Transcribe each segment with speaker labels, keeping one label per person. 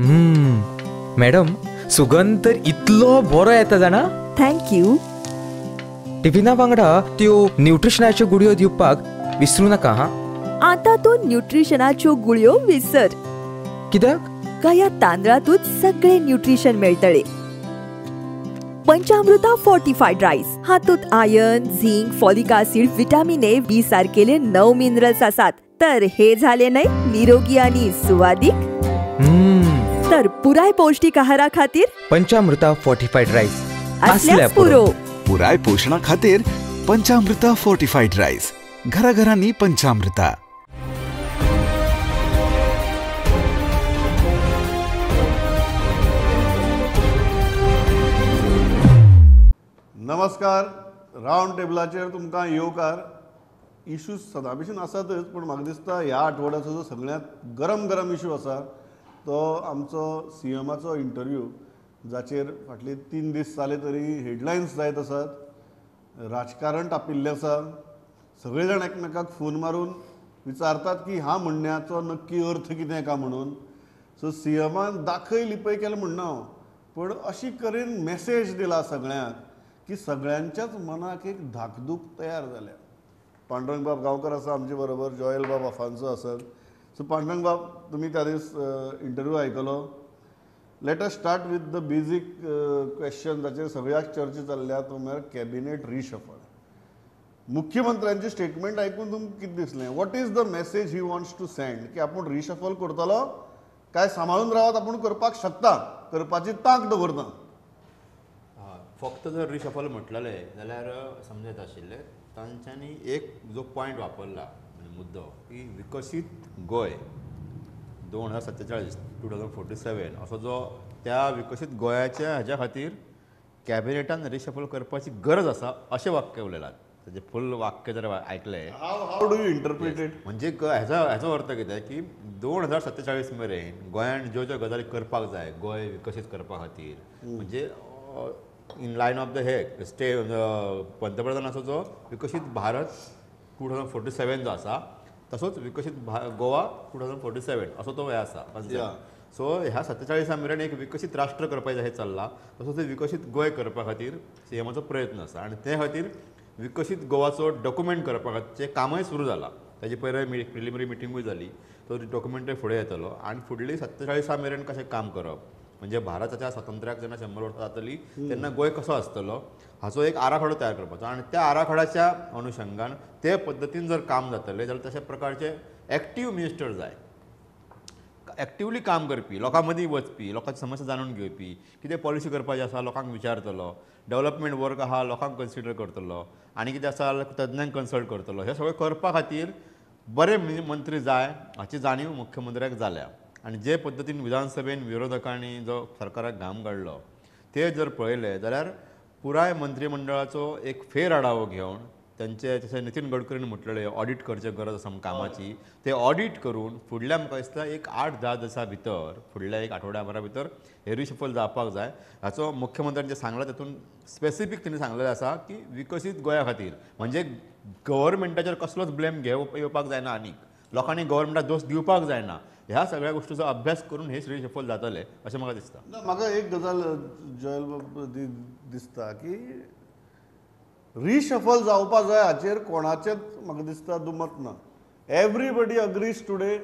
Speaker 1: Madam सुगंध तर इतलो बरो येता जाणा.
Speaker 2: थँक्यू.
Speaker 1: टिफिना वांगडा त्यो न्यूट्रिशनाच्यो गुडयो दिवपाक विसरू नका हा.
Speaker 2: आता तो न्यूट्रिशनाच्यो गुळयो विसर.
Speaker 1: कित्याक?
Speaker 2: का या तांदळातूच सगळे न्यूट्रिशन मेळटले. पंचामृता फोर्टिफाईड राईस हातूंत iron, zinc, folic acid, vitamin A, B सारकेले 9 मिनरल्स आसात. तर हे झाले नाही निरोगी आणि सुवादिक. तर पुराय पौष्टिक आहारा खातीर
Speaker 1: पंचामृता फोर्टिफाईड राईस
Speaker 2: असल्यास पुरो.
Speaker 3: पुराय पोषणा खातीर पंचामृता फोर्टिफाईड राईस. घराघरांनी पंचामृता.
Speaker 4: नमस्कार. रावंड टेबलाचेर तुमकां येवकार. इश्यूज सदां भशेन आसातच, पूण म्हाका दिसता ह्या आठवड्याचो जो सगळ्यांत गरम इशू आसा तो आमचो सीएमाचो इंटरव्यू, जाचेर फाटले 3 दीस जाले तरी हेडलायन्स जायत आसात. राजकारण तापिल्लें आसा. सगळे जाण एकमेकाक फोन मारून विचारतात की ह्या म्हणण्याचो नक्की अर्थ कितें काय म्हणून. सो सीएमान दाखय लिपय केलें म्हणना हांव, पूण अशी तरेन मॅसेज दिला सगळ्यांक की सगळ्यांच्याच मनाक एक धाकधूक तयार जाल्या. पांडुरंग बाब गांवकर आसा आमचे बरोबर, जॉयल बाब अफान्सो आसात. सो पांडुरंग बाब, तुमी त्या दीस इंटरव्यू आयकलो. Let us start with the basic question जाचेर सगळ्याक चर्चा चल्ल्या, तो म्हळ्यार कॅबिनेट रिशफल. मुख्यमंत्र्यांचे स्टेटमेंट आयकून तुमकां कितें दिसलें? What is the message he wants to send? की आपूण रिशफल करतलो काय सांबाळून रावत आपूण करपाक शकता, करपाची तांक दवरता?
Speaker 5: फक्त जर रिशफल म्हटलेले जाल्यार समजत आशिल्लें. तांच्यांनी एक जो पॉयंट वापरला म्हणजे मुद्दो की विकसीत गोंय 2047 2047 असो जो त्या विकसीत गोंयाच्या हाज्या खातीर कॅबिनेटान रिशफल करपाची गरज आसा अशें वाक्य उलयलात. ताजें फुल वाक्य जर आयकलें,
Speaker 4: how do you interpret it?
Speaker 5: म्हणजे हेजो अर्थ कितें की 2047 मेरेन गोंयान ज्यो ज्यो गजाली करपाक जाय गोंय विकसीत करपा खातीर, म्हणजे इन लायन ऑफ द हे पंतप्रधानाचो जो विकसीत भारत 2047 जो आसा तसोच विकसीत गोवा 2047 असो तो हे आसा. सो ह्या 47 मेरेन एक विकसीत राष्ट्र करपाक जाय हें चल्लां. तसोच विकसीत गोंय करपा खातीर सीएमाचो प्रयत्न आसा आणि ते खातीर विकसीत गोवाचो डॉक्युमेंट करपा खातीरचें कामय सुरू जालां. ताजे पयलीं प्रिलिमिनरी मिटिंगूय जाली. तो डॉक्युमेंटूय फुडें येतलो आणि फुडली 47 मेरेन कशें काम करप, म्हणजे भारताच्या स्वातंत्र्याक जेन्ना 100 वर्सां जातली तेन्ना गोंय कसो आसतलो हाचो एक आराखडो तयार करपाचो. आणि त्या आराखड्याच्या अनुशंगान ते पद्दतीन जर काम जातलें जाल्यार तशा प्रकारचे एक्टीव मिनिस्टर जाय, एक्टिवली काम करपी, लोकां मदीं वचपी, लोकांची समस्या जाणून घेवपी, कितें पॉलिसी करपाचें आसा लोकांक विचारतलो, डेव्हलपमेंट वर्क आहा लोकांक कन्सिडर करतलो, आनी कितें आसा जाल्यार तज्ञांक कन्सल्ट करतलो. हें सगळें करपा खातीर बरे मंत्री जाय हाची जाणीव मुख्यमंत्र्याक जाल्या. आणि जे पद्दतीन विधानसभेन विरोधकांनी जो सरकाराक घाम काडलो ते जर पळयले जाल्यार पुराय मंत्रिमंडळाचो एक फेर आढावो घेवन त्यांचे जशें नितीन गडकरीन म्हटलेलें ऑडिट करचे गरज आसा कामाची, ते ऑडिट करून फुडल्या म्हाका दिसता एक 8-10 दिसां भितर, फुडल्या एक आठवड्याभरा भितर हे रिशफल जावपाक जाय. हाचो मुख्यमंत्र्यांनी जे सांगला तातूंत स्पेसिफीक तेणी सांगलेलें आसा की विकसीत गोंया खातीर, म्हणजे गव्हर्मेंटाचेर कसलोच ब्लेम येवपाक जायना, आनीक लोकांनी गव्हर्मेंटाक दोश दिवपाक जायना. ह्या सगळ्या गोष्टीचो अभ्यास करून हेच रिशफल जातले अशें म्हाका दिसता.
Speaker 4: म्हाका एक गजाल जॉयल दिसता की रिशफल जावपा जाय हाचेर कोणाचेच म्हाका दिसता दुमत ना. Everybody agrees today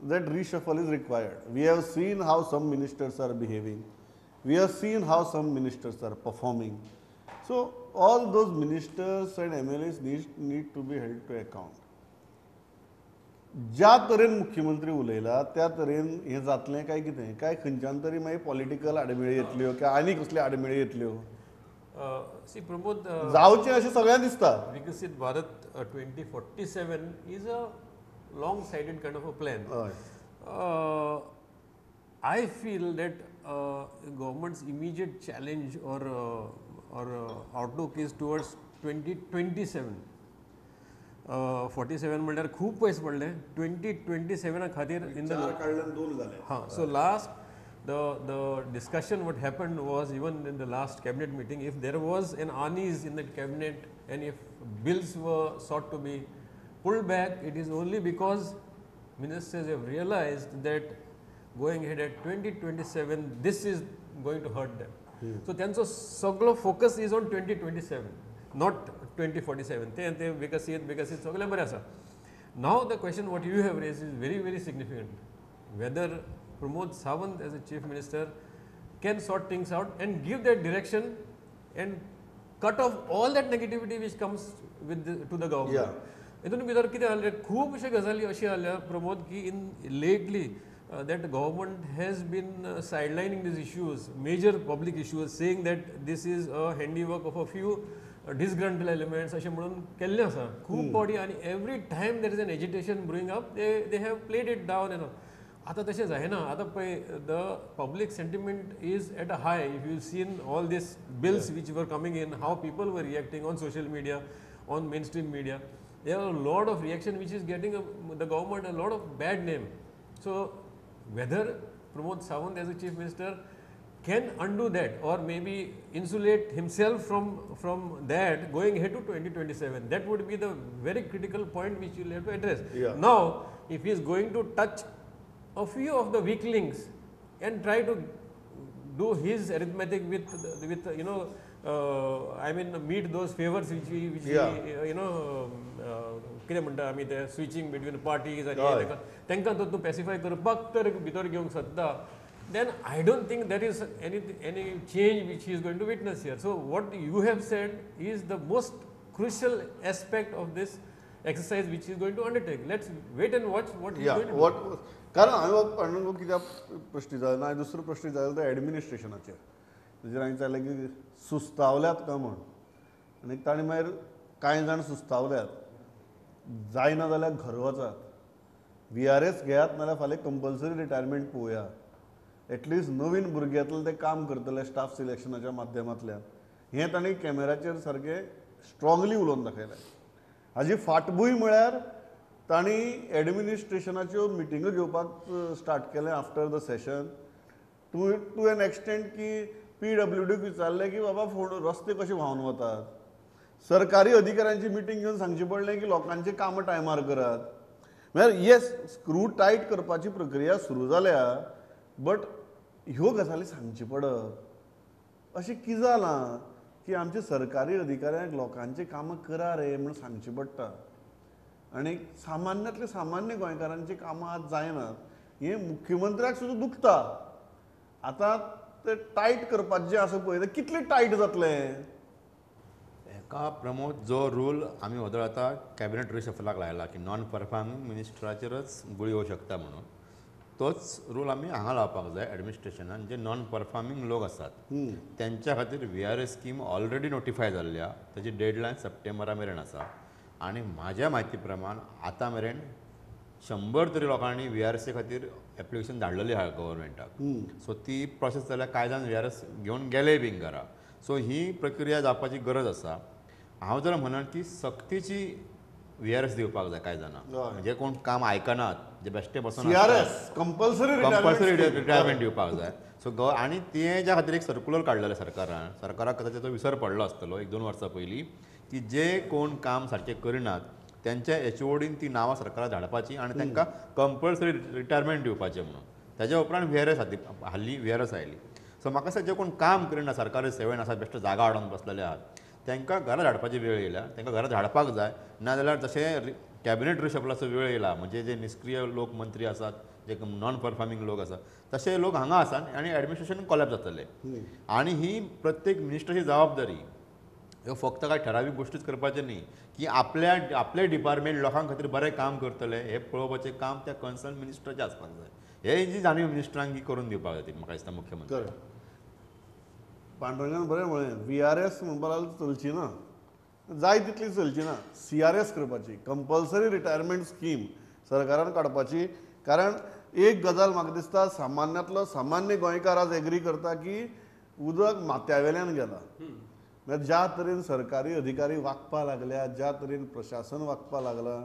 Speaker 4: that reshuffle is required. We have seen how some ministers are behaving. We have seen how some ministers are performing. So all those ministers and MLAs need to be held to account. ज्या तरेन मुख्यमंत्री उलयला त्या तरेन हें जातलें काय कितें, काय खंयच्यान तरी मागीर पॉलिटिकल आडमेळी येतल्यो काय आनी कसल्यो आडमेळी येतल्यो?
Speaker 6: सी प्रमोद,
Speaker 4: जावचें अशें सगळ्यांक दिसता.
Speaker 6: विकसित Bharat 2047 is a long-sighted kind of a plan. I feel that government's immediate challenge or outlook is towards 2027. 47 म्हणल्यार खूप पयस पडलें. 2027 खातीर in the so last the discussion what happened was, even in the last cabinet meeting, if there was an unease in the cabinet and if bills were sought to be pulled back, it is only because ministers have realized that going ahead at 2027 this is going to hurt them. So त्यांचो सगळो focus is on 2027 not 2047. ते विकसीत सगळें बरें आसा. Now the question what you have raise is very very significant. Whether Pramod Sawant as a chief minister can sort things out and give that direction and cut off all that negativity which comes to the government. हितून भितर कितें जालें खूबशे गजाली अशी जाल्या प्रमोद की in lately that government has been sidelining these issues, major public issues, saying that this is a handiwork of a few disgruntled elements अशें म्हणून केल्लें आसा खूब फावटी. आनी every time there is an agitation brewing up, they have played it down and all. आता तशें जायना. आतां पळय the public sentiment is at a high. If you seen all these bills which were coming in, how people were reacting on social media, on main stream media, there are a lot of reaction which is getting the government a lot of bad name. So whether Pramod Sawant as a chief minister can undo that or maybe insulate himself from that going ahead to 2027, that would be the very critical point which you will have to address. Now if he is going to touch a few of the weak links and try to do his arithmetic with you know I mean meet those favors which we you know कितें म्हणटा आमी ते switching between parties आनी तांकां तो पॅसिफाय करपाक तर भितर घेवंक सोदता, then I don't think there is any change which he is going to witness here. So what you have said is the most crucial aspect of this exercise which he is going to undertake. Let's wait and watch what he is going to do.
Speaker 4: कारण हांवें कित्याक प्रश्न जालो ना, दुसरो प्रश्न जालो तो एडमिनिस्ट्रेशनाचेर. तेजेर हांवें सांगलें की सुस्तावल्यात काय म्हण, आनी ताणें मागीर कांय जाण सुस्तावल्यात, जायना जाल्यार घर वचात, VRS घेयात नाल्यार फाल्यां कंपल्सरी रिटायरमेंट पळोवया, एटलिस्ट नवीन भुरग्यातले ते काम करतले स्टाफ सिलेक्शनाच्या माध्यमांतल्यान, हें ताणें कॅमेराचेर सारकें स्ट्रॉंगली उलोवन दाखयलें. हाजी फाटभूंय म्हळ्यार तांणी एडमिनिस्ट्रेशनाच्यो मिटिंगो घेवपाक स्टार्ट केलें after the session to an extent की PWDक विचारलें की बाबा रस्ते कशे व्हांवन वतात. सरकारी अधिकाऱ्यांची मिटींग घेवन सांगचें पडलें की लोकांची कामां टायमार करात. म्हळ्यार येस, स्क्रू टायट करपाची प्रक्रिया सुरू जाल्या, बट ह्यो गजाली सांगची पडत. अशें कितें जालां की आमच्या सरकारी अधिकाऱ्यांक लोकांची कामां करा रे म्हूण सांगचें पडटा, आनी सामान्यांतले सामान्य गोंयकारांची कामां आज जायनात. हें मुख्यमंत्र्याक सुद्दां दुखता. आतां ते टायट करपाचें जें आसा पळय तें कितलें टायट जातलें.
Speaker 5: एका प्रमोद जो रूल आमी वदळटा कॅबिनेट रिशफलाक लायला की नॉन परफॉर्मिंग मिनिस्टराचेरच गुळी येवं शकता म्हणून, तोच रूल आमी हांगा लावपाक जाय एडमिनिस्ट्रेशनान. जे नॉन परफॉर्मिंग लोक आसात त्यांच्या खातीर VRS स्कीम ऑलरेडी नोटिफाय जाल्ल्या, ताची डेडलायन सप्टेंबरा मेरेन आसा. आनी म्हाज्या म्हायती प्रमाण आतां मेरेन 100 तरी लोकांनी VRS खातीर एप्लिकेशन धाडलेली आहा गव्हर्मेंटाक. सो ती प्रोसेस जाल्यार कांय जाण VRS घेवन गेले बीन घरा. सो ही प्रक्रिया जावपाची गरज आसा. हांव जाल्यार म्हणन की सक्तीची VRS दिवपाक जाय कांय जाणां, म्हणजे कोण काम आयकनात, जे बेश्टे बसून
Speaker 4: कंपल्सरी
Speaker 5: रिटायरमेंट दिवपाक जाय. सो आनी ते ज्या खातीर एक सर्क्युलर काडलेलें सरकाराक कदाचित तो विसर पडलो आसतलो 1-2 वर्सां पयलीं, की जे कोण काम सारकें करिनात त्यांच्या HODन ती नांवां सरकाराक धाडपाची आनी तांकां कंपल्सरी रिटायरमेंट दिवपाचें म्हणून. ताज्या उपरांत VRS हाल्ली VRS आयली. सो म्हाका दिसता जे कोण काम करिना सरकारी सेवेन आसात, बेश्टे जागा हाडून बसलेले आहात, तांकां घरा धाडपाची वेळ येयल्या. तांकां घरा धाडपाक जाय. नाजाल्यार जशें कॅबिनेट रिशफलाचो वेळ येयला, म्हणजे जे निश्क्रीय लोक मंत्री आसात, जे नॉन परफॉर्मिंग लोक आसात, तशे लोक हांगा आसात आनी एडमिनिस्ट्रेशन कॉलॅप्स जातलें. आनी ही प्रत्येक मिनिस्टराची जबाबदारी. ह्यो फक्त कांय ठरावीक गोश्टीच करपाचें न्ही, की आपले डिपार्टमेंट लोकां खातीर बरें काम करतले हें पळोवपाचें काम त्या कन्सर्न मिनिस्टराचें आसपाक जाय. हे जी जाणीव मिनिस्टरांक ही करून दिवपाक जाय म्हाका दिसता मुख्यमंत्री.
Speaker 4: पांडुरंगान बरें म्हळें, VRS म्हणपा लागलो चलची ना, जाय तितली चलची ना. CRS करपाची, कंपल्सरी रिटायरमेंट स्कीम सरकारान काडपाची. कारण एक गजाल म्हाका दिसता सामान्यांतलो सामान्य गोंयकार आज एग्री करता की उदक माथ्यावेल्यान गेलां. म्हणजे ज्या तरेन सरकारी अधिकारी वागपा लागल्या, ज्या तरेन प्रशासन वागपा लागलां,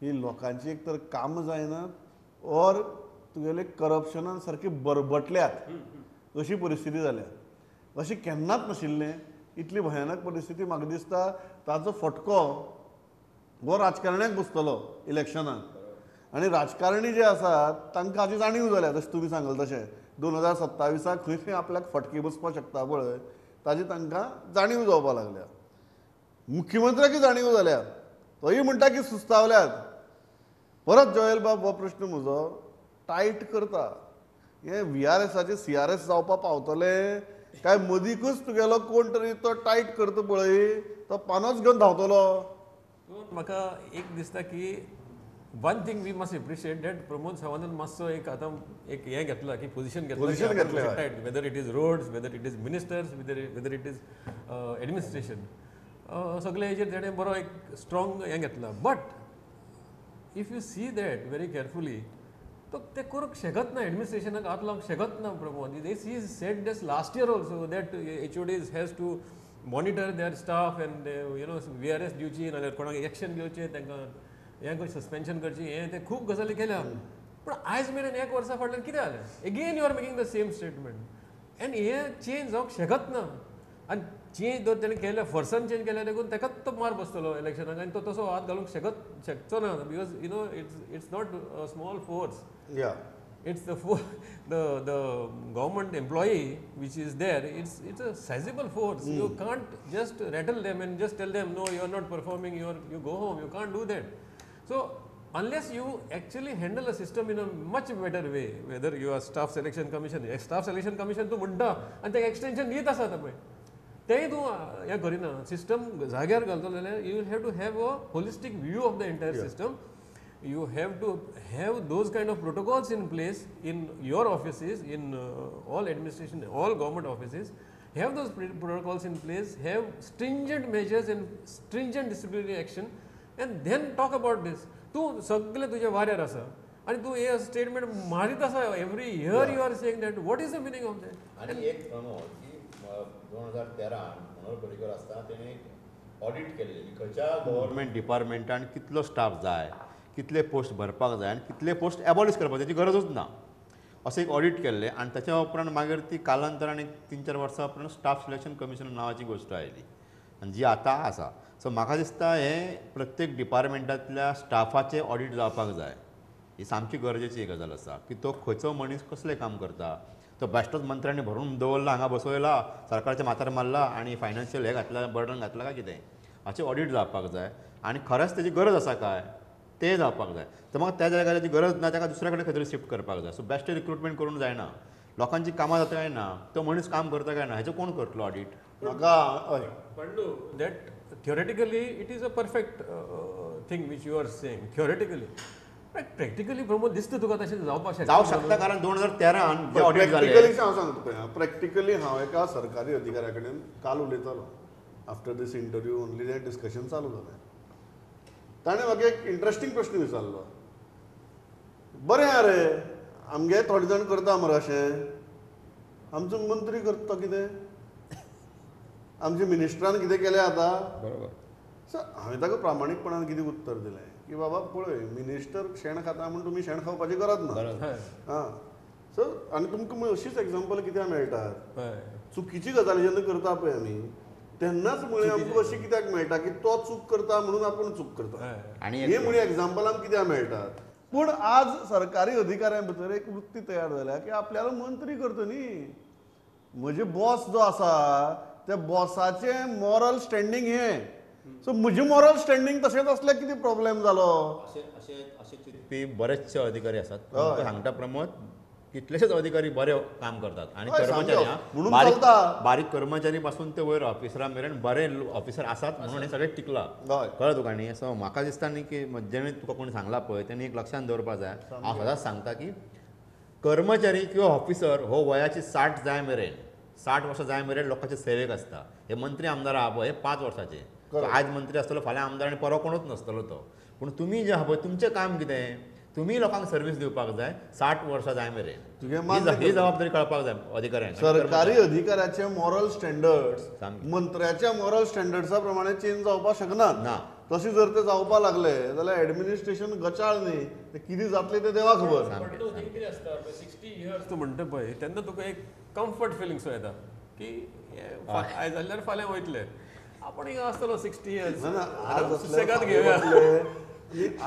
Speaker 4: ही लोकांची एक तर कामां जायनात ऑर तुगेले करप्शनान सारके बरबटल्यात अशी परिस्थिती जाल्या. अशें केन्नाच नाशिल्लें. इतली भयानक परिस्थिती म्हाका दिसता ताचो फटको हो राजकारण्याक बसतलो इलेक्शनाक. आनी राजकारणी जे आसात तांकां हाची जाणीव जाल्या जशें तुमी सांगले तशें 2027 खंय खंय आपल्याक फटके बसपाक शकता पळय ताजी तांकां जाणीव जावपाक लागल्या. मुख्यमंत्र्याकय जाणीव जाल्या, तोय म्हणटा की सुस्तावल्यात. परत जॉयल बाब हो प्रश्न म्हजो टायट करता, हे VRSाचे CRS जावपाक पावतले काय मदींकूच तुगेलो कोण तरी तो टायट करता पळय तो पानोच घेवन धांवतलो.
Speaker 6: म्हाका एक दिसता की one thing we must appreciate that Pramod सावंतान मातसो एक आतां एक हें घेतला की पोजिशन घेतलें, whether it is roads, whether it is ministers, whether it is administration, सगळे हेजेर ताणें बरो एक स्ट्रॉंग हें घेतला. But if you see that very carefully तो ते करूंक शकत ना, एडमिनिस्ट्रेशनाक हात लावंक शकत ना Pramod. He said this last year also that HODs has to monitor their staff and VRS दिवची नाल्यार कोणाक एक्शन घेवचें, तांकां हें सस्पेन्शन करची, हें ते खूब गजाली केल्या. पूण आयज मेरेन 1 वर्सा फाटल्यान कितें जालें? Again you are making the same statement and हें चेंज जावंक शकत ना. आनी चेंज जर तेणें केल्या फोर्सान चेंज केल्या देखून ताकाच तो मार बसतलो इलेक्शनाक आनी तो तसो हात घालूंक शकचो ना, because you know it's not a small force. It's the government employee which is there. It's a sizable force. You can't just rattle them and just tell them no, you are not performing. You go home. You can't do that. So unless you actually handle a system in a much better way, whether you are staff selection commission तू म्हणटा आनी ताका extension दीत आसा पळय तेंय तूं हें Kareena, system जाग्यार घालतलो जाल्यार you will have to have a holistic view of the entire system. You have to have those kind of protocols in place in your offices, in all administration, all government offices. Have those protocols in place, have stringent measures and stringent disciplinary action, and then talk about this. तूं सगळे तुजे वाऱ्यार आसा आनी तूं हे statement मारीत आसा every year. You are saying that what is the meaning of that?
Speaker 5: आनी एक प्रमोद की 2013 मनोहर पर्रीकर आसता तेणी ऑडिट केल्ली की खंयच्या गव्हर्मेंट डिपार्टमेंटान कितलो स्टाफ जाय, कितले पोस्ट भरपाक जाय आनी कितले पोस्ट एबॉलिश करपाक ताची गरजूच ना अशें एक ऑडिट केल्लें. आनी ताच्या उपरांत मागीर ती कालांतरान एक 3-4 वर्सां उपरांत स्टाफ सिलेक्शन कमिशन नांवाची गोश्ट आयली आनी जी आतां आसा. सो म्हाका दिसता हें प्रत्येक डिपार्टमेंटांतल्या स्टाफाचें ऑडिट जावपाक जाय. ही सामकी गरजेची एक गजाल आसा की तो खंयचो मनीस कसलें काम करता, तो बेश्टोच मंत्र्यांनी भरून दवरला, हांगा बसयला, सरकारच्या माथ्यार मारला आनी फायनान्शियल हें घातला, बर्डन घातला काय कितें, हाचें ऑडिट जावपाक जाय. आनी खरेंच तेजी गरज आसा काय तें जावपाक जाय. तर म्हाका त्या जाग्यार ताची गरज ना ताका दुसऱ्या कडेन खंय तरी शिफ्ट करपाक जाय. सो बेश्टे रिक्रुटमेंट करूंक जायना, लोकांची कामां जाता काय ना, तो मनीस काम करता काय ना हेचो कोण करतलो ऑडिट?
Speaker 4: म्हाका हय
Speaker 6: पंडू that theoretically it is a perfect thing which you are saying theoretically. Practically Pramod दिसता तुका तशें जावपाक
Speaker 5: शकता कारण 2013 जे ऑडिट जालें
Speaker 4: प्रॅक्टिकली हांव सांगता तुका, प्रॅक्टिकली हांव एका सरकारी अधिकाऱ्या कडेन काल उलयतालो. आफ्टर दीस इंटरव्यू ओनली हें डिस्कशन चालू जालें. ताणें म्हाका एक इंट्रस्टींग प्रश्न विचारलो. बरें आहा रे आमगे थोडे जाण करता मरे अशें, आमचो मंत्री करता कितें, आमच्या मिनिस्टरान कितें केलें आतां.
Speaker 5: बरोबर.
Speaker 4: सो हांवें ताका प्रामाणीकपणान कितें उत्तर दिलें की बाबा पळय मिनिस्टर शेण खाता म्हूण तुमी शेण खावपाची गरज ना. हां सो आनी तुमकां अशीच एग्जांपल कित्याक मेळटात, चुकीची गजाली जेन्ना करता पळय आमी तेन्नाच म्हळ्यार आमकां अशी कित्याक मेळटा की तो चूक करता म्हणून आपूण चूक करता. आनी हे म्हळ्यार एग्जांपल आमकां कित्याक मेळटात. पूण आज सरकारी अधिकाऱ्यां भितर एक वृत्ती तयार जाल्या की आपल्याला मंत्री करता न्ही, म्हजे बॉस जो आसा त्या बॉसाचें मॉरल स्टँडींग हें. सो म्हजें मॉरल स्टँडींग तशेंच असल्यार कितें प्रॉब्लेम जालो.
Speaker 5: अशें चिंतपी बरेचशे अधिकारी आसात. सांगता प्रमोद कितलेशेच अधिकारी बरे काम करतात आनी कर्मचारी बारीक कर्मचारी पासून ते वयर ऑफिसरां मेरेन बरे ऑफिसर आसात म्हणून हे सगळें टिकला. कळ्ळें तुका न्ही. सो म्हाका दिसता न्ही की जेणे तुका कोणी सांगला पळय तेणी एक लक्षांत दवरपाक जाय. हांव सदांच सांगता की कर्मचारी किंवा ऑफिसर हो वयाची 60 जाय मेरेन 60 वर्सां जाय मेरेन लोकांचे सेवेक आसता. हे मंत्री आमदार आहा पळय हे 5 वर्साचे. आज मंत्री आसतलो फाल्यां आमदार आनी परवा कोणूच नासतलो तो. पूण तुमी जे आहा पळय तुमचें काम कितें, तुमी लोकांक सर्वीस दिवपाक जाय 60 वर्सां जाय मेरेन. ही जबाबदारी कळपाक जाय अधिकाऱ्यांक.
Speaker 4: सरकारी अधिकाऱ्याचे मॉरल स्टँडर्ड्स मंत्र्याच्या मॉरल स्टँडर्ड्सा प्रमाणे चेंज जावपाक शकना. तशें जर ते जावपाक लागले जाल्यार एडमिनिस्ट्रेशन गचाळ न्ही, ते कितें जातलें तें देवा खबर.
Speaker 6: 60 इयर्स तूं म्हणटा पळय तेन्ना तुका एक कम्फर्ट फिलींग सो येता की आयज जाल्यार फाल्यां वयतले आपण हिंगा आसतलो 60 इयर्स
Speaker 4: सुसेगाद घेवया.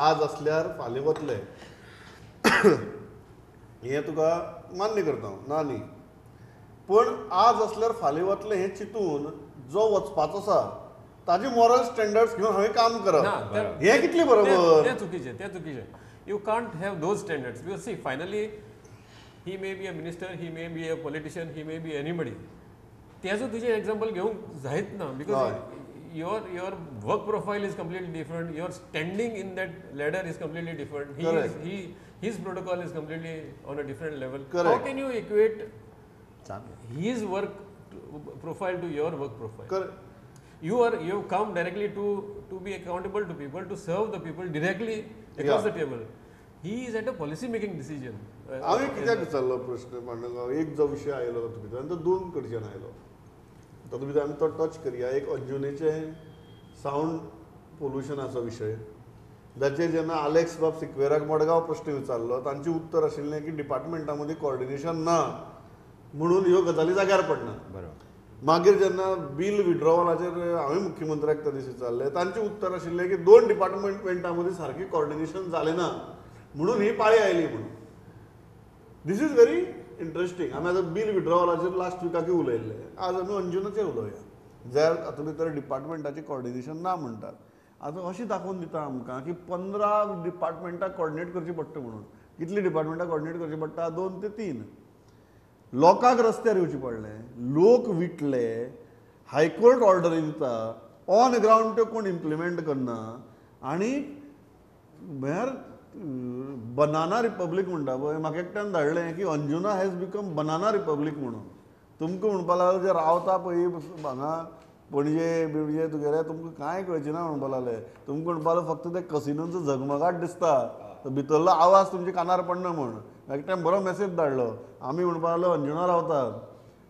Speaker 4: आज असल्यार फाल्यां वतले हें तुका मान्य करता ना न्ही, पण आज असल्यार फाल्यां वतलें हें चिंतून जो वचपाचो आसा ताजी मॉरल स्टँडर्ड्स घेवन हांवें काम करप, हें कितलें बरोबर?
Speaker 6: तें चुकीचें. You can't have those standards because see, finally he may be a minister, he may be a politician, he may be anybody. त्याचं तुझे एक्झाम्पल घेऊंक जायत ना because your work profile is completely different, your standing in that ladder is completely different. His protocol is completely on a different level.
Speaker 4: Correct.
Speaker 6: How can you equate his work profile to your work profile?
Speaker 4: Correct.
Speaker 6: You have come directly to be accountable to people, to serve the people directly across the table. He is at a policy making decision.
Speaker 4: हांवें कित्याक विचारलो प्रश्न मांडगांव, एक जो विशय आयलो भितर तो दोन कडच्यान आयलो, तातूंत भितर आमी तो टच करया. एक अंजुनेचें सावंड पोल्युशनाचो विशय, जाचेर जेन्ना आलेक्स बाब सिक्वेराक मडगांव प्रश्न विचारलो तांचें उत्तर आशिल्लें की डिपार्टमेंटा मदीं कॉर्डिनेशन ना म्हणून ह्यो गजाली जाग्यार पडना. मागीर जेन्ना बील विड्रॉवलाचेर हांवें मुख्यमंत्र्याक त्या दिसा विचारलें, तांचें उत्तर आशिल्लें की दोन डिपार्टमेंटा मदीं सारकें कॉर्डिनेशन जालें ना म्हणून ही पाळी आयली म्हणून. This is very interesting. आमी आतां बील विड्रॉवलाचेर लास्ट विकाकूय उलयल्ले, आज आमी अंजुनाचेर उलोवया. जर हातूंत भितर डिपार्टमेंटाचें कॉर्डिनेशन ना म्हणटात, आतां अशें दाखोवन दिता आमकां की 15 डिपार्टमेंटाक कॉर्डिनेट करचें पडटा म्हणून. कितलीं डिपार्टमेंटाक कॉर्डिनेट करचें पडटा? 2 ते 3. लोकांक रस्त्यार येवचें पडलें, लोक विटले, हायकोर्ट ऑर्डरी दिता, ऑन ग्रावंड त्यो कोण इम्प्लिमेंट करना, आनी म्हळ्यार बनाना रिपब्लीक म्हणटा पळय, म्हाका एकट्यान धाडलें की Anjuna has become banana republic म्हणून. तुमकां म्हणपा लागलो जे रावता पळय हांगा पणजे बिणजे तुगेले, तुमकां कांय कळचें ना म्हणपा लागले. तुमकां म्हणपा लागलो फक्त ते कसिनोचो झगमगाट दिसता, तो भितरलो आवाज तुमच्या कानार पडना म्हण. एकट्यान बरो मॅसेज धाडलो. आमी म्हणपा लागलो अंजुना रावतात,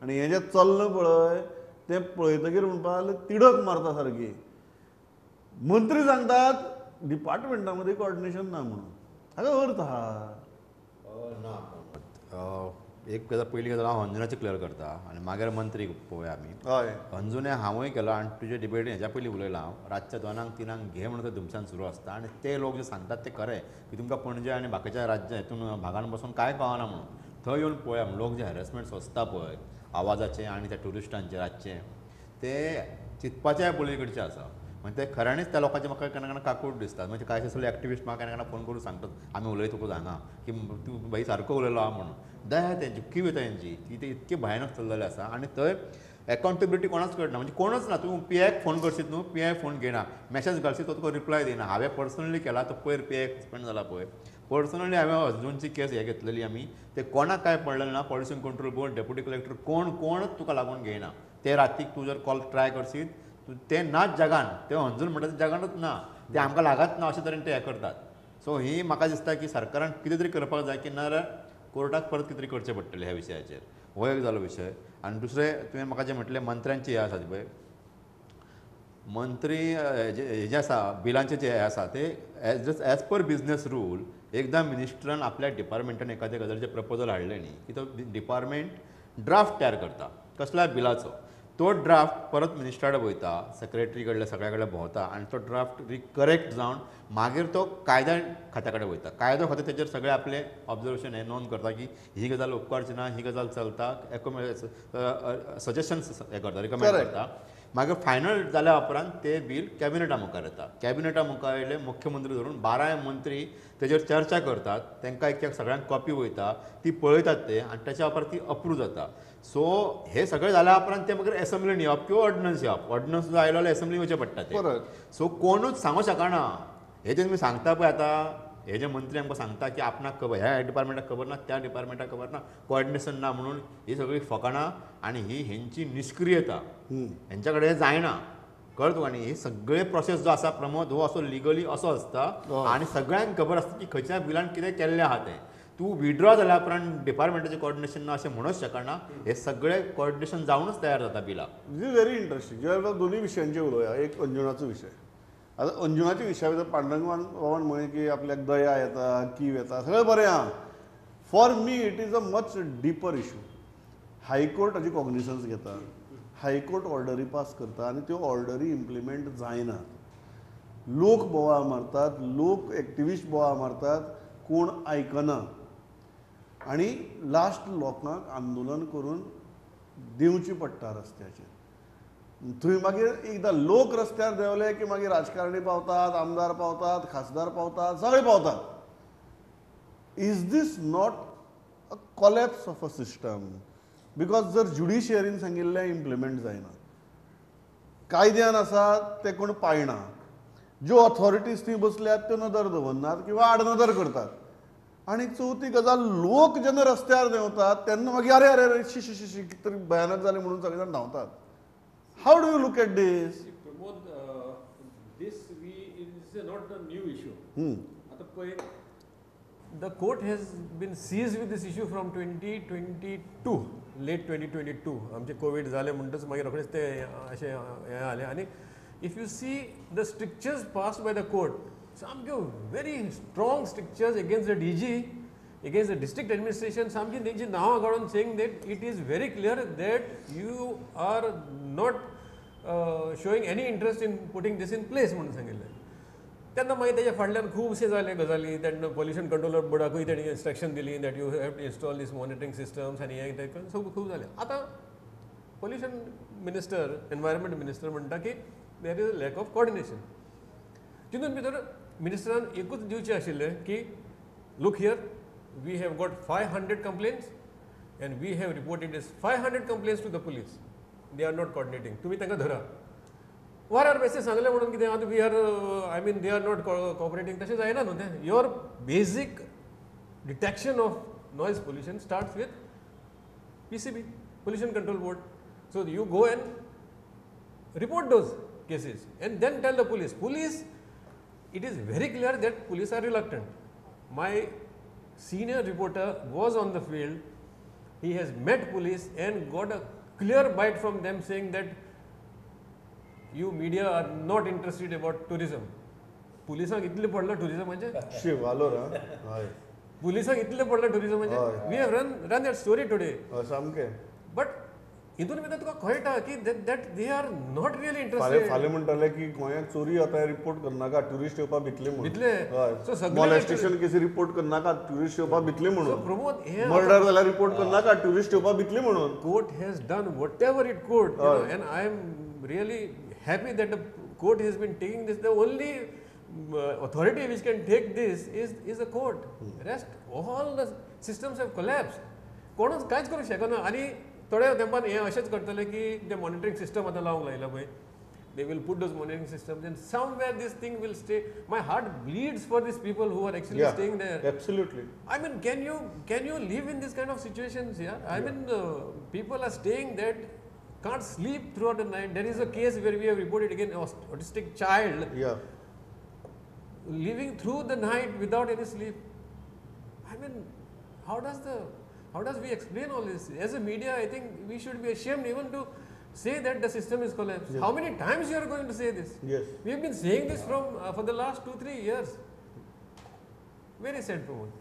Speaker 4: आनी हें जें चल्लां पळय तें पळयतकीर म्हणपा लागले तिडक मारता सारकी. मंत्री सांगतात डिपार्टमेंटा मदीं कॉर्डिनेशन ना म्हणून. हाका अर्थ आहा
Speaker 5: ना. एक गजाल पयली गजाल हांव अंजुनाची क्लियर करता आनी मागीर मंत्री पळोवया आमी.
Speaker 4: हय,
Speaker 5: अंजुने हांवूय केलो आनी तुजे डिबेटीन हेच्या पयलीं उलयलां हांव. रातच्या 2-3 घे म्हणून धुमसान सुरू आसता आनी ते लोक जे सांगतात ते खरें की तुमकां पणजे आनी बाकीच्या राज्या हितून भागान बसून कांय कळना म्हणून. थंय येवन पळोवया म्हणून लोक जे हॅरेसमेंट सोंसता पळय आवाजाचे आनी त्या ट्युरिस्टांचे रातचे, ते चिंतपाच्या पलीकडचे आसा. म्हणजे ते खऱ्यांनीच त्या लोकांचे म्हाका केन्ना केन्ना काकूट दिसता. म्हणजे कांय सगळे एक्टिविस्ट म्हाका केन्ना केन्ना फोन करून सांगतात आमी उलयतकूच हांगा की तूं बाई सारको उलयलो आहा म्हणून. दया तेंची किंव तेंची ती ते इतके भयानक चल्लेले आसा आनी थंय एकावंटेबिलिटी कोणाच कळना. म्हणजे कोणूच ना. तूं PIक फोन करशीत न्हू, PI फोन घेयना, मॅसेज घालशीत तो तुका रिप्लाय दिना. हांवें पर्सनली केला तो पयर PI सस्पेंड जाला पळय, पर्सनली हांवें अंजुनची केस हे घेतलेली आमी. ते कोणाक काय पडलेलें ना, pollution control board, deputy collector कोणच तुका लागून घेयना. ते रातीक तूं जर कॉल ट्राय करशीत ते नाच जगान, ते अंजून म्हणटा ते जगानूच ना, ते आमकां लागत ना अशे तरेन ते हें करतात. सो ही म्हाका दिसता की सरकारान कितें तरी करपाक जाय की नाजाल्यार कोर्टाक परत कितें तरी करचें पडटलें ह्या विशयाचेर. हो एक जालो विशय. आनी दुसरें तुवें म्हाका जें म्हटलें मंत्र्यांची हें आसा पळय, मंत्री हे जे आसा बिलांचे जे हे आसा ते एज पर बिजनेस रूल एकदां मिनिस्टरान आपल्या डिपार्टमेंटान एखाद्या गजालीचें प्रपोजल हाडलें न्ही की तो डिपार्टमेंट ड्राफ्ट तयार करता कसल्याय बिलाचो. तो ड्राफ्ट परत मिनिस्टरा कडेन वयता, सेक्रेटरी कडल्या सगळ्या कडेन भोंवता आनी तो ड्राफ्ट करेक्ट जावन मागीर तो कायद्या खात्या कडेन वयता. कायदो खातें तेजेर सगळे आपले ऑब्जर्वेशन हें नोंद करता की ही गजाल उपकारची ना, ही गजाल चलता, सजेशन्स हें करता, रिकमेंड करता. मागीर फायनल जाल्या उपरांत ते बील कॅबिनेटा मुखार येता. कॅबिनेटा मुखार येयले मुख्यमंत्री धरून 12 मंत्री तेजेर चर्चा करतात. तांकां एक सगळ्यांक कॉपी वयता, ती पळयतात ते आनी त्याच्या उपरांत ती अप्रूव जाता. सो हे सगळें जाल्या उपरांत ते मागीर एसेंब्लीन येवप किंवा ऑर्डिनन्स येवप. ऑर्डिनन्स जो आयलो एसेंब्लीन वयचें पडटा ते. सो कोणूच सांगूं शकना. हे जे तुमी सांगता पळय आतां, हे जे मंत्री आमकां सांगता की आपणाक खबर, ह्या डिपार्टमेंटाक खबर ना, त्या डिपार्टमेंटाक खबर ना, कॉर्डिनेशन ना म्हणून, ही सगळी फकाणां आनी ही हेंची निष्क्रियता. हेंच्या कडेन जायना. कळ्ळें तुका न्ही. ही सगळे प्रोसेस जो आसा प्रमोद हो असो लिगली असो आसता आनी सगळ्यांक खबर आसता की खंयच्या बिलान कितें केल्लें आहा तें. तूं विड्रॉ जाल्या उपरांत डिपार्टमेंटाचें कॉर्डिनेशन ना अशें म्हणूच शकना. हे सगळे कॉर्डिनेशन जावनूच तयार जाता बिलां.
Speaker 4: It is very interesting. जेन्ना दोनूय विशयांचेर उलोवया. एक अंजुनाचो विशय. आतां अंजुनाच्या विशया भितर पांडुरंग बाबान म्हळें की आपल्याक दया येता, कीव येता, सगळें बरें आहा. For me it is a much deeper issue. High court हाची कॉग्निशन्स घेता, हायकोर्ट ऑर्डरी पास करता आनी त्यो ऑर्डरी इम्प्लिमेंट जायनात. लोक बोवाळ मारतात, लोक एक्टिविस्ट बोवाळ मारतात, कोण आयकना. आनी लास्ट लोकांक आंदोलन करून दिवची पडटा रस्त्याचेर. थंय मागीर एकदां लोक रस्त्यार देंवले की मागीर राजकारणी पावतात, आमदार पावतात, खासदार पावतात, सगळे पावतात. Is this not a collapse of a system? Because जर ज्युडिशियरीन सांगिल्लें इम्प्लिमेंट जायना, कायद्यान आसा ते कोण पाळना, ज्यो ऑथॉरिटीज थंय बसल्यात त्यो नदर दवरनात किंवा आडनदर करतात. आनी चवथी गजाल, लोक जेन्ना रस्त्यार देंवतात तेन्ना मागीर अरे अरे अरे शी शी शी शी कितें तरी भयानक जालें म्हणून सगळे जाण धांवतात. How do you look at this?
Speaker 6: Pramod, this is not a new issue. आता पळय, the court has been seized with this issue from 2022, late 2022. आमचे कोविड जाले म्हणटच मागीर रोखडेच ते अशें हें जालें. आनी if you see the strictures passed by the court, सामक्यो very strong strictures against the DG, against the district administration, सामकी तेंची नांवां काडून saying that it is very clear that you are not showing any interest in putting this in place म्हणून सांगिल्लें. तेन्ना मागीर तेच्या फाटल्यान खुबशे जाले गजाली. तेन्ना पोल्युशन कंट्रोल बोर्डाकूय तेणी इन्स्ट्रक्शन दिली that you have to install this monitoring systems आनी हें तें सगळें खूब जालें. आतां पोल्युशन मिनिस्टर, एनवायरमेंट मिनिस्टर म्हणटा की there is a lack of coordination. तितून भितर मिनिस्टरान एकूच दिवचें आशिल्लें की look here, we have got 500 complaints and we have reported this 500 complaints to the police. They are not coordinating. तुम्ही तांकां धरा. वारार बेश्टें सांगलें म्हणून कितें आतां we are I mean they are not cooperating, तशें जायना न्हू तें. Your basic detection of noise pollution starts with PCB, Pollution Control Board. So you go and report those cases and then tell the police. Police, it is very clear that police are reluctant. My senior reporter was on the field. He has met police and got a clear bite from them saying that you media are not interested about tourism. पुलिसांक इतलें पडलां टुरिजमाचें.
Speaker 4: शिवालो रा हय,
Speaker 6: पुलिसांक इतलें पडलां टुरिजमाचें. We have run that story today.
Speaker 4: सामकें.
Speaker 6: बट हितून भितर तुका कळटा की that they are not really
Speaker 4: फाल्यां
Speaker 6: इंटरेस्टेड.
Speaker 4: म्हणटाले की गोंयांत चोरी जाता रिपोर्ट करनाका, ट्युरिस्ट येवपा भितले म्हणून.
Speaker 6: भितले. सो सगळे
Speaker 4: मॉलेस्टेशन केसी रिपोर्ट करनाका, ट्युरिस्ट येवपा भितले म्हणून.
Speaker 6: प्रमोद, हे
Speaker 4: मर्डर जाल्यार रिपोर्ट करनाका, ट्युरिस्ट येवपा भितले म्हणून.
Speaker 6: court has done whatever it could, you know, and I am really happy that the court has been taking this. The only authority which can take this is the court. Rest all the systems have collapsed. कोणूच कांयच करूंक शकना. आनी थोड्या तेंपान हें अशेंच करतले की ते मॉनिटरींग सिस्टम आतां लावंक लायला पळय, they will put those monitoring systems and somewhere this thing will stay. My heart bleeds for these people who are actually staying there.
Speaker 4: Absolutely.
Speaker 6: I mean, can you live in this kind of situations? Yeah, I mean, people are staying there, can't sleep throughout the night. There is a case where we have reported again an autistic child living through the night without any sleep. I mean, how does we explain all this? As a media, I think we should be ashamed even to say that the system is collapsed. Yes. How many times you are going to say this?
Speaker 4: Yes.
Speaker 6: We have been saying this for the last 2-3 years. Very sad, Pramod.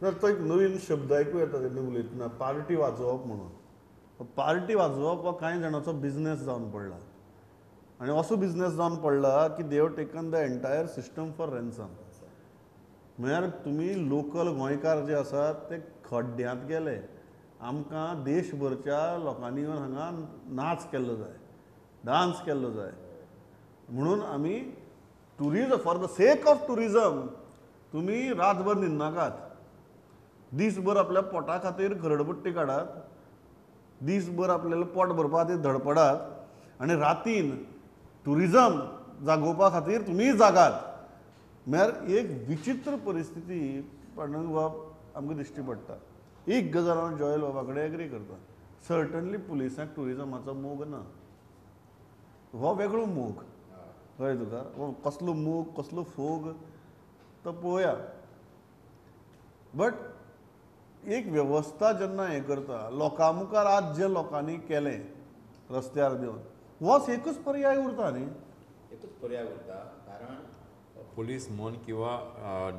Speaker 4: तो एक नवीन शब्द आयकूं येता तेन्ना उलयतना, party वाजोवप म्हणून. Party वाजोवप हो कांय जाणांचो बिझनेस जावन पडला. आनी असो बिझनेस जावन पडला की they have taken the entire system for Ransom. म्हळ्यार तुमी लोकल गोंयकार जे आसात ते खड्ड्यांत गेले. आमकां देशभरच्या लोकांनी येवन हांगा नाच केल्लो जाय, डान्स केल्लो जाय म्हणून आमी tourism, for the sake of tourism तुमी रातभर न्हिदनाकात. दीसभर आपल्या पोटा खातीर घरडपट्टी काडात, दीसभर आपल्याला पोट भरपा खातीर धडपडात आनी रातीन टुरिजम जागोवपा खातीर तुमी जागात. म्हळ्यार एक विचित्र परिस्थिती पांडुरंग आमकां दिश्टी पडटा. एक गजाल हांव जॉयल बाबा कडेन एग्री करता. सर्टनली पुलिसांक टुरिजमाचो मोग ना. हो वेगळो मोग, कळ्ळें तुका. हो कसलो मोग, कसलो फोग तो पळोवया. बट एक वेवस्था जेन्ना हें करता, लोकां मुखार आज जे लोकांनी केलें रस्त्यार देवन, होच एकूच पर्याय उरता न्ही.
Speaker 5: एकूच पर्याय उरता. कारण पुलीस म्हण किंवा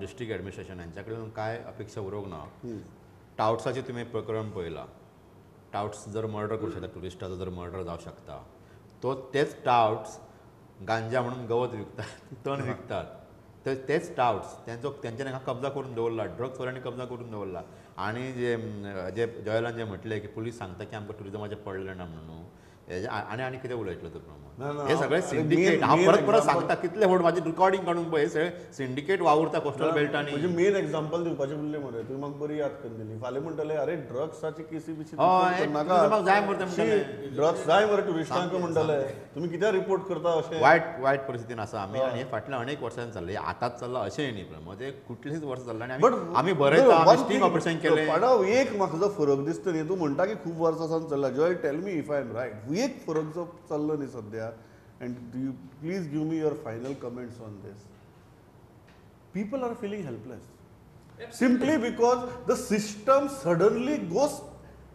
Speaker 5: डिस्ट्रिक्ट एडमिनिस्ट्रेशन हांच्या कडेन कांय अपेक्षा उरोवंक ना. टाउट्साचें तुवें प्रकरण पळयलां. टाउट्स जर मर्डर करूं शकता, ट्युरिस्टाचो जर मर्डर जावं शकता, तो तेच टाउट्स गांजा म्हणून गवत विकतात, तण विकतात. तेच टाउट्स तेंच्यानी हांगा कब्जा करून दवरला, ड्रग्सवाल्यांनी कब्जा करून दवरला. आणि जे जे जयलान जे म्हटलें की पुलीस सांगता की आमकां टुरिजमाचें पडलें ना म्हणून हेजे आनी कितें उलयतलो तो प्रमोद हे सगळे सिंडिकेट हांव परत परत सांगता कितले व्हड म्हाजी रिकॉर्डिंग काडून पळय सगळे सिंडिकेट वावुरता कोस्टल बेल्टांनी
Speaker 4: म्हणजे मेन एक्झाम्पल दिवपाचें म्हणलें मरे तुवें म्हाका बरी याद करून दिली फाल्यां म्हणटले अरे ड्रग्साची केसी बिसी
Speaker 5: नाका जाय मरे
Speaker 4: ड्रग्स जाय मरे टुरिस्टांक म्हणटले तुमी कित्याक रिपोर्ट करता अशें
Speaker 5: वायट परिस्थितीन आसा आमी आनी हे फाटल्या अनेक वर्सांनी चल्लें आतांच चल्लां अशेंय न्ही प्रमोद हे कुठलींच वर्सां चल्लां आनी आमी बरयता आमी स्टिंग ऑपरेशन केलें
Speaker 4: पाडाव एक म्हाका जो फरक दिसता न्ही तूं म्हणटा की खूब वर्सां सावन चल्ला Joy tell me if I am right एक फरक जो चल्लो न्ही सद्या and you please give me your final comments on this. People are feeling helpless simply because the system suddenly goes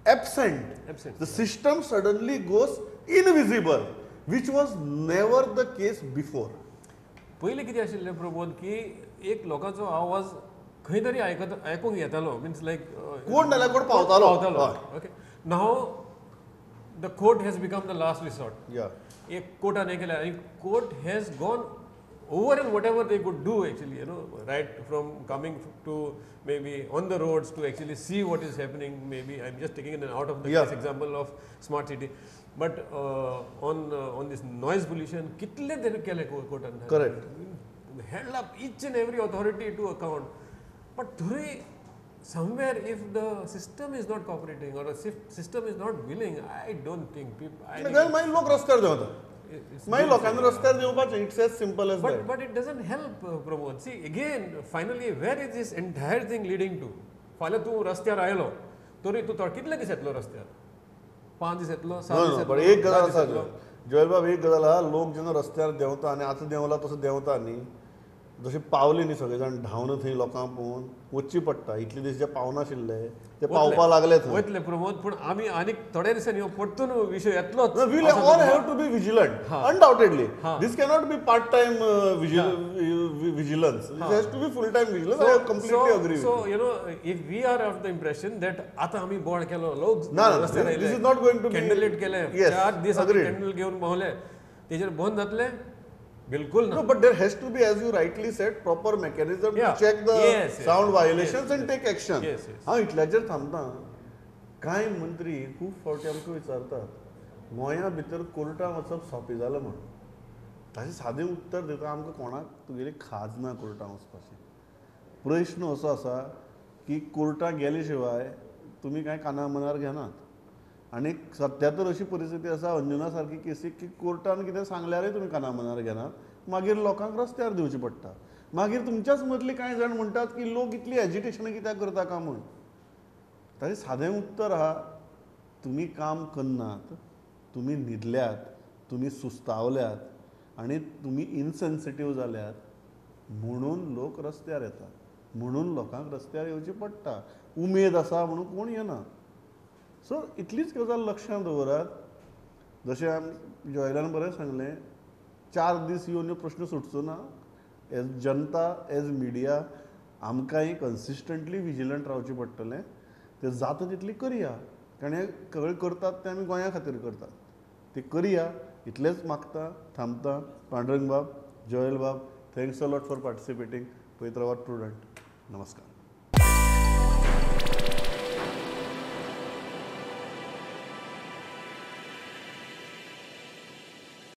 Speaker 4: absent. The system suddenly goes invisible, which was never the case before.
Speaker 6: पहिले कितें आशिल्लें प्रमोद की एक लोकांचो आवाज खंय तरी आयकूंक येतालो मीन्स लायक
Speaker 4: कोण नाल्यार कोण पावतालो
Speaker 6: okay now the court has become the last resort एक कोर्टान हें केलें आनी court has gone over and whatever they could do actually right from coming to maybe on the roads to actually see what is happening. Maybe I'm just taking an out of the case example of smart city, but on this noise pollution kitle there kele kotan
Speaker 4: correct
Speaker 6: held up each and every authority to account, but today somewhere if the system is not cooperating or a system is not willing, I don't think people
Speaker 4: my lok raskar jawta my lokanna raskar jawpache it's as simple as that.
Speaker 6: But it doesn't help Pramod. See again finally where is this entire thing leading to? फाल्यां तूं रस्त्यार आयलो तरी तूं कितले दीस येतलो रस्त्यार 5 दीस येतलो 7 दीस येतलो
Speaker 4: एक गजाल आसा जॉयल बाब एक गजाल आहा लोक जेन्ना रस्त्यार देंवता आनी आतां देंवला तसो देंवता न्ही जशें पावले न्ही सगळे जाण धांवन थंय लोकांक पळोवन वच्ची पडटा इतले दीस जे पावनाशिल्ले ते पावपा लागले थंय
Speaker 6: वयतले प्रमोद पूण आमी आनीक थोड्या दिसांनी परतून विशय येतलोच
Speaker 4: we'll all have to be vigilant undoubtedly this cannot be part time vigilance this has to be full time vigilance I completely agree
Speaker 6: so you know if we are of the impression that आतां आमी board केलो लोक
Speaker 4: रस्त्यार आयले this is not going to be
Speaker 6: candle light केले 4 दीस candle घेवन भोंवले तेजेर बंद जातले बिल्कुल
Speaker 4: no but there has to be as you rightly said proper mechanism to check the sound violations and take action हांव इतल्याचेर थांबता कांय मंत्री खूब फावटी आमकां विचारतात गोंया भितर कोर्टां वचप सोंपें जालें म्हण ताचें सादें उत्तर दिता आमकां कोणाक तुगेली खाज ना कोर्टां वचपाची प्रश्न असो आसा की कोर्टां गेले शिवाय तुमी कांय काना मनार घेनात आनी सध्या तर अशी परिस्थिती आसा अंजुना सारकी केसीक की कोर्टान कितें सांगल्यारय तुमी काना मनार घेनात मागीर लोकांक रस्त्यार दिवची पडटा मागीर तुमच्याच मदली कांय जाण म्हणटात की लोक इतली एजिटेशनां कित्याक करता काय म्हूण ताचें सादें उत्तर आहा तुमी काम करनात तुमी न्हिदल्यात तुमी सुस्तावल्यात आनी तुमी इनसेन्सिटीव जाल्यात म्हणून लोक रस्त्यार येतात म्हणून लोकांक रस्त्यार येवचें पडटा उमेद आसा म्हणून कोण येना सो इतलीच गजाल लक्षांत दवरात जशें जॉयलान बरें सांगलें 4 दीस येवन ह्यो प्रश्न सुटचो ना एज जनता एज मिडिया आमकांय कन्सिस्टंटली विजिलंट रावचें पडटलें तें जाता तितली करया कारण हे सगळें करतात तें आमी गोंया खातीर करतात तें करया इतलेंच मागता थांबता पांडुरंग बाब जॉयल बाब थँक्स अ लॉट फॉर पार्टिसिपेटींग पळयत रावात प्रुडंट नमस्कार